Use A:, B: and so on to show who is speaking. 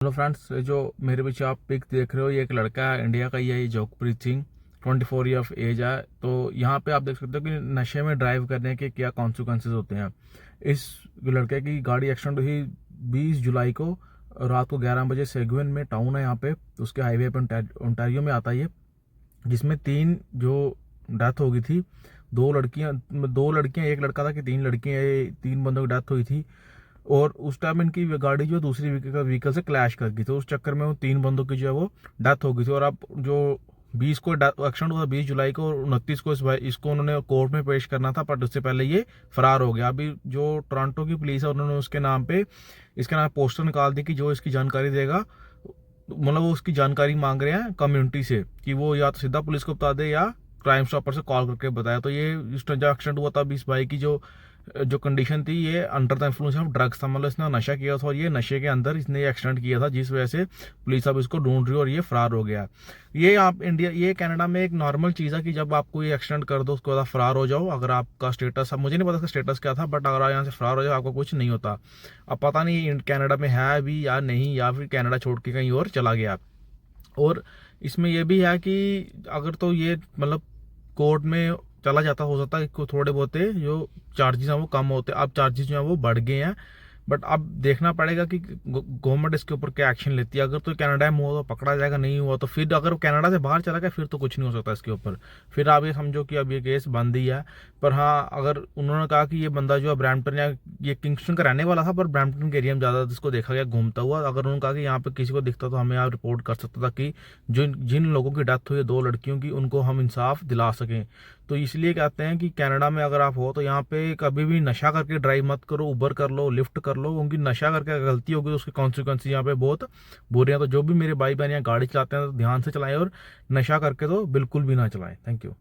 A: Hello friends, जो मेरे पीछे आप पिक देख रहे हो ये एक लड़का है, इंडिया का ही है, ये Jagpreet Singh. 24 year of age है। तो यहाँ पे आप देख सकते हो कि नशे में ड्राइव करने के क्या कॉन्सिक्वेंसेज होते हैं। इस लड़के की गाड़ी एक्सीडेंट हुई 20 जुलाई को रात को 11 बजे। सेगुइन में टाउन है यहाँ पे, तो उसके हाईवे पे ओंटारियो में आता है ये, जिसमें 3 जो डेथ हो गई थी। 2 लड़कियां एक लड़का था कि 3 लड़कियां, 3 बंदों की डेथ हुई थी। और उस टाइम इनकी गाड़ी जो दूसरी व्हीकल से क्लैश कर गई, तो उस चक्कर में वो 3 बंदों की जो है वो डेथ हो गई थी। और अब जो 20 को एक्सीडेंट हुआ 20 जुलाई को, और 29 को इसको उन्होंने कोर्ट में पेश करना था, बट उससे पहले ये फरार हो गया। अभी जो टोरंटो की पुलिस है उन्होंने उसके नाम पे इसके नाम पोस्टर निकाल दी कि जो इसकी जानकारी देगा, मतलब वो उसकी जानकारी मांग रहे हैं कम्युनिटी से कि वो या तो सीधा पुलिस को बता दे या क्राइम स्टॉपर से कॉल करके बताया। तो ये इस जो एक्सीडेंट हुआ था 20 भाई की जो जो कंडीशन थी, ये under the influence of drugs था, मतलब इसने नशा किया था और ये नशे के अंदर इसने ये एक्सीडेंट किया था, जिस वजह से पुलिस अब इसको ढूंढ रही है और ये फरार हो गया। ये आप इंडिया, ये कनाडा में एक नॉर्मल चीज़ है कि जब आपको ये एक्सीडेंट कर दो उसके बाद आप फरार हो जाओ। अगर आपका स्टेटस, अब मुझे नहीं पता इसका स्टेटस क्या था, बट अगर आप यहाँ से फरार हो जाओ आपको कुछ नहीं होता। अब पता नहीं कनाडा में है अभी या नहीं, या फिर कनाडा छोड़ के कहीं और चला गया। और इसमें यह भी है कि अगर तो ये मतलब कोर्ट में चला जाता, हो सकता है कि थोड़े बहुत जो चार्जेस हैं वो कम होते हैं। अब चार्जेस जो हैं वो बढ़ गए हैं, बट अब देखना पड़ेगा कि गवर्नमेंट इसके ऊपर क्या एक्शन लेती है। अगर तो कनाडा में हुआ तो पकड़ा जाएगा, नहीं हुआ तो फिर अगर कनाडा से बाहर चला गया फिर तो कुछ नहीं हो सकता इसके ऊपर। फिर आप ये समझो कि अब ये केस बंद ही है। पर हाँ, अगर उन्होंने कहा कि ये बंदा जो है ब्रैम्पटन या ये किंगस्टन का रहने वाला था, पर ब्रैम्पटन के एरिया में ज़्यादा इसको देखा गया घूमता हुआ। अगर उन्होंने कहा कि यहाँ पे किसी को दिखता तो हमें यहाँ रिपोर्ट कर सकता था कि जिन लोगों की डेथ हुई है 2 लड़कियों की, उनको हम इंसाफ दिला सकें। तो इसलिए कहते हैं कि कनाडा में अगर आप हो तो यहाँ पे कभी भी नशा करके ड्राइव मत करो, उबर कर लो, लिफ्ट कर लो, क्योंकि नशा करके अगर गलती होगी तो उसके कॉन्सिक्वेंस यहाँ पे बहुत बुरे हैं। तो जो भी मेरे भाई बहन यहाँ गाड़ी चलाते हैं तो ध्यान से चलाएं, और नशा करके तो बिल्कुल भी ना चलाएं। Thank you.